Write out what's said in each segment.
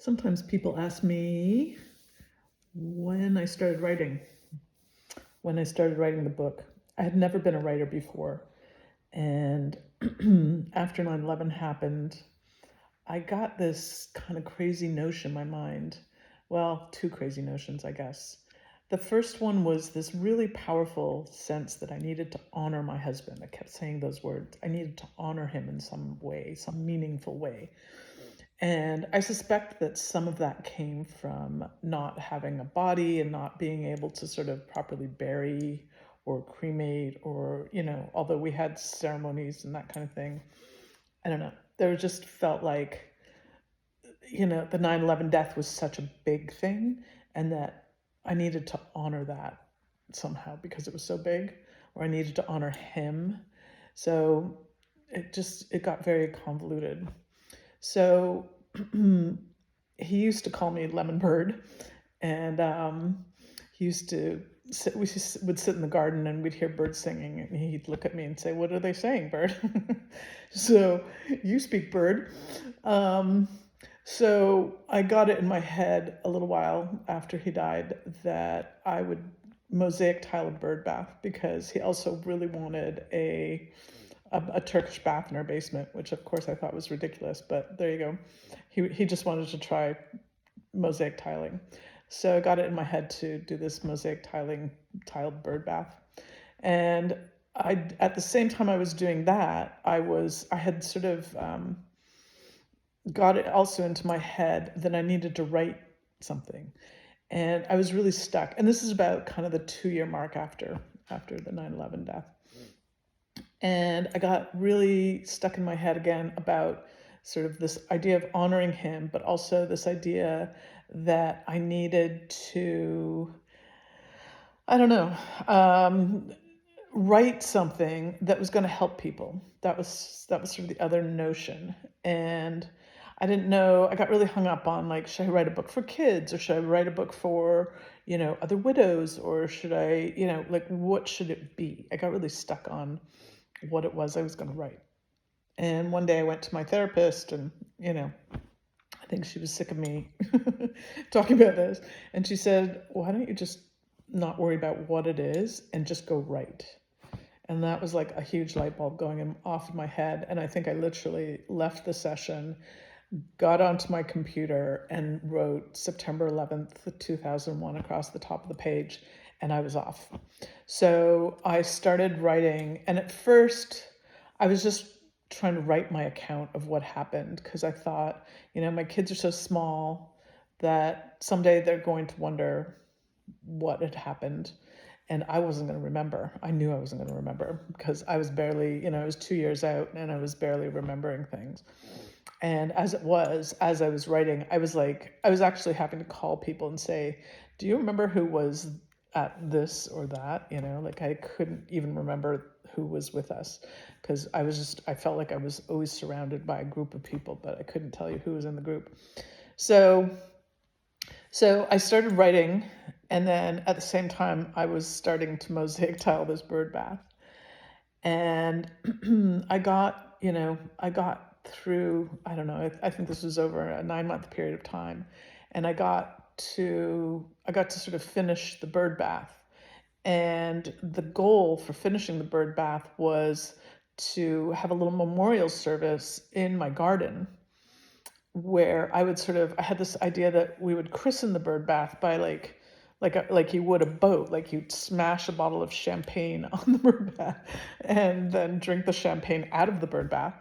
Sometimes people ask me when I started writing, the book. I had never been a writer before. And after 9/11 happened, I got this kind of crazy notion in my mind. Well, two crazy notions, I guess. The first one was this really powerful sense that I needed to honor my husband. I kept saying those words. I needed to honor him in some way, some meaningful way. And I suspect that some of that came from not having a body and not being able to sort of properly bury or cremate or, although we had ceremonies and that kind of thing. I don't know. There just felt like, the 9/11 death was such a big thing and that I needed to honor that somehow because it was so big, or I needed to honor him. So it got very convoluted. So he used to call me Lemon Bird, and he used to sit. Would sit in the garden, and we'd hear birds singing, and he'd look at me and say, "What are they saying, bird?" So you speak bird. So I got it in my head a little while after he died that I would mosaic tile a bird bath because he also really wanted a Turkish bath in our basement, which of course I thought was ridiculous, but there you go. He just wanted to try mosaic tiling. So I got it in my head to do this mosaic tiled bird bath. And at the same time I was doing that, I had sort of got it also into my head that I needed to write something. And I was really stuck. And this is about kind of the 2-year mark after the 9/11 death. And I got really stuck in my head again about sort of this idea of honoring him, but also this idea that I needed to, I don't know, write something that was going to help people. That was sort of the other notion. And I didn't know, I got really hung up on like, should I write a book for kids or should I write a book for, other widows, or should I, like what should it be? I got really stuck on what it was I was going to write. And one day I went to my therapist and, I think she was sick of me talking about this. And she said, why don't you just not worry about what it is and just go write? And that was like a huge light bulb going off in my head. And I think I literally left the session, got onto my computer and wrote September 11th, 2001 across the top of the page, and I was off. So I started writing, and at first I was just trying to write my account of what happened because I thought, my kids are so small that someday they're going to wonder what had happened. And I wasn't going to remember. I knew I wasn't going to remember because I was barely, I was 2 years out and I was barely remembering things. And as I was writing, I was actually having to call people and say, do you remember who was at this or that? Like I couldn't even remember who was with us because I felt like I was always surrounded by a group of people, but I couldn't tell you who was in the group. So I started writing, and then at the same time, I was starting to mosaic tile this bird bath. And I got through, I don't know, I think this was over a 9-month period of time. And I got to sort of finish the bird bath. And the goal for finishing the bird bath was to have a little memorial service in my garden where I had this idea that we would christen the bird bath by like you would a boat, like you'd smash a bottle of champagne on the bird bath and then drink the champagne out of the bird bath.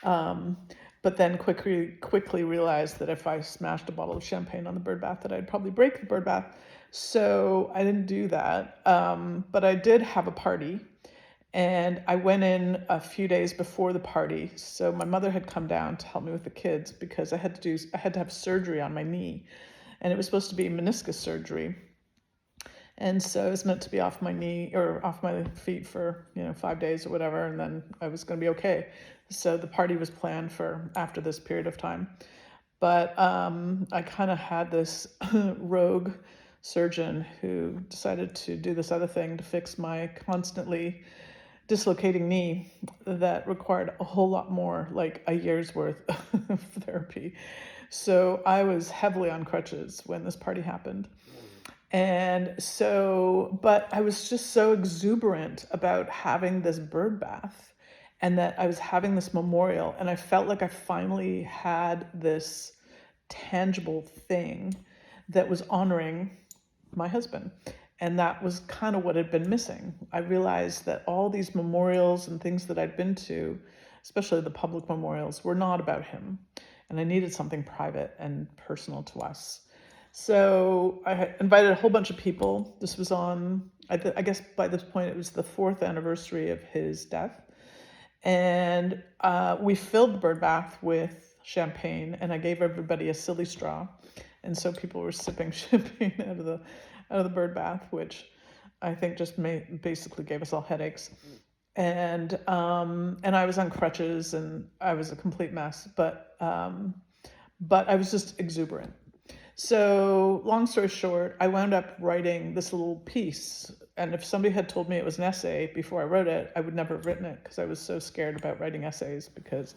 But then quickly realized that if I smashed a bottle of champagne on the bird bath, that I'd probably break the bird bath. So I didn't do that. But I did have a party. And I went in a few days before the party. So my mother had come down to help me with the kids because I had to have surgery on my knee. And it was supposed to be meniscus surgery. And so it was meant to be off my knee or off my feet for, 5 days or whatever. And then I was going to be okay. So the party was planned for after this period of time. But I kind of had this rogue surgeon who decided to do this other thing to fix my constantly dislocating knee that required a whole lot more, like a year's worth of therapy. So I was heavily on crutches when this party happened. And so, but I was just so exuberant about having this bird bath and that I was having this memorial. And I felt like I finally had this tangible thing that was honoring my husband. And that was kind of what had been missing. I realized that all these memorials and things that I'd been to, especially the public memorials, were not about him. And I needed something private and personal to us. So I had invited a whole bunch of people. This was on, I guess by this point, it was the 4th anniversary of his death. And we filled the bird bath with champagne, and I gave everybody a silly straw. And so people were sipping champagne out of the bird bath, which I think just basically gave us all headaches. And I was on crutches, and I was a complete mess, but I was just exuberant. So long story short, I wound up writing this little piece. And if somebody had told me it was an essay before I wrote it, I would never have written it because I was so scared about writing essays because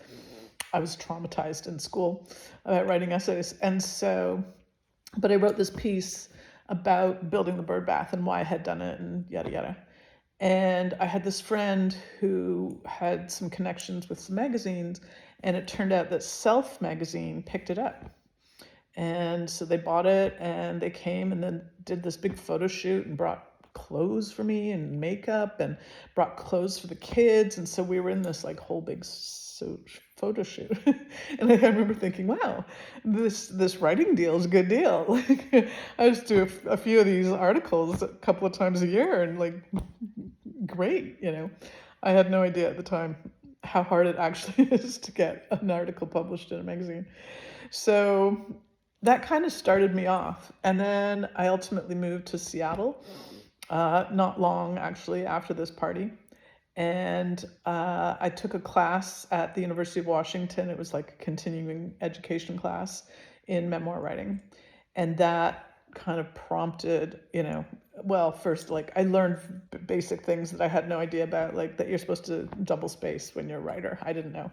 I was traumatized in school about writing essays. And so, but I wrote this piece about building the bird bath and why I had done it and yada, yada. And I had this friend who had some connections with some magazines, and it turned out that Self magazine picked it up. And so they bought it and they came and then did this big photo shoot and brought clothes for me and makeup and brought clothes for the kids. And so we were in this like whole big photo shoot. And I remember thinking, wow, this writing deal is a good deal. Like I just do a few of these articles a couple of times a year and like, great, you know. I had no idea at the time how hard it actually is to get an article published in a magazine. So that kind of started me off. And then I ultimately moved to Seattle, not long actually after this party. And I took a class at the University of Washington. It was like a continuing education class in memoir writing. And that kind of prompted, you know, well, first, like I learned basic things that I had no idea about, like that you're supposed to double space when you're a writer. I didn't know.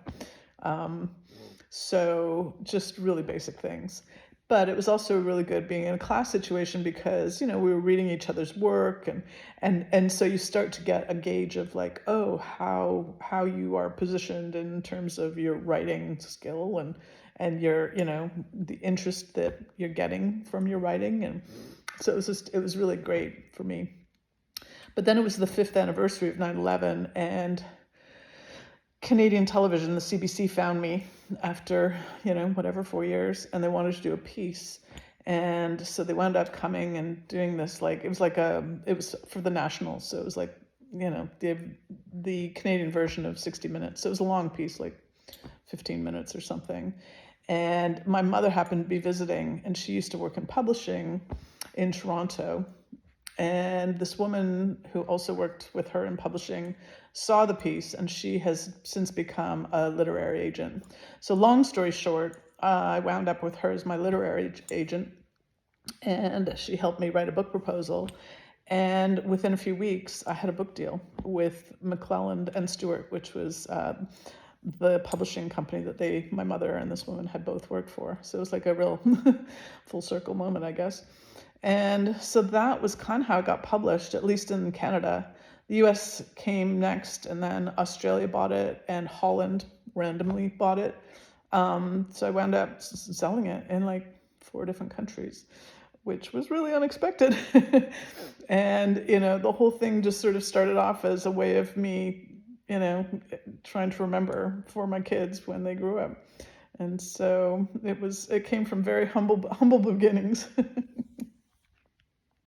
So just really basic things. But it was also really good being in a class situation because, you know, we were reading each other's work and so you start to get a gauge of like, oh, how you are positioned in terms of your writing skill and your, you know, the interest that you're getting from your writing. And so it was really great for me. But then it was the 5th anniversary of 9/11 and Canadian television, the CBC, found me after, you know, whatever, 4 years, and they wanted to do a piece. And so they wound up coming and doing this, like, it was for the Nationals. So it was like, you know, the Canadian version of 60 Minutes. So it was a long piece, like 15 minutes or something. And my mother happened to be visiting, and she used to work in publishing in Toronto. And this woman who also worked with her in publishing saw the piece, and she has since become a literary agent. So long story short, I wound up with her as my literary agent, and she helped me write a book proposal. And within a few weeks, I had a book deal with McClelland and Stewart, which was the publishing company that my mother and this woman had both worked for. So it was like a real full circle moment, I guess. And so that was kind of how it got published, at least in Canada. The US came next, and then Australia bought it, and Holland randomly bought it. So I wound up selling it in like 4 different countries, which was really unexpected. And, you know, the whole thing just sort of started off as a way of me, you know, trying to remember for my kids when they grew up. And so it came from very humble beginnings.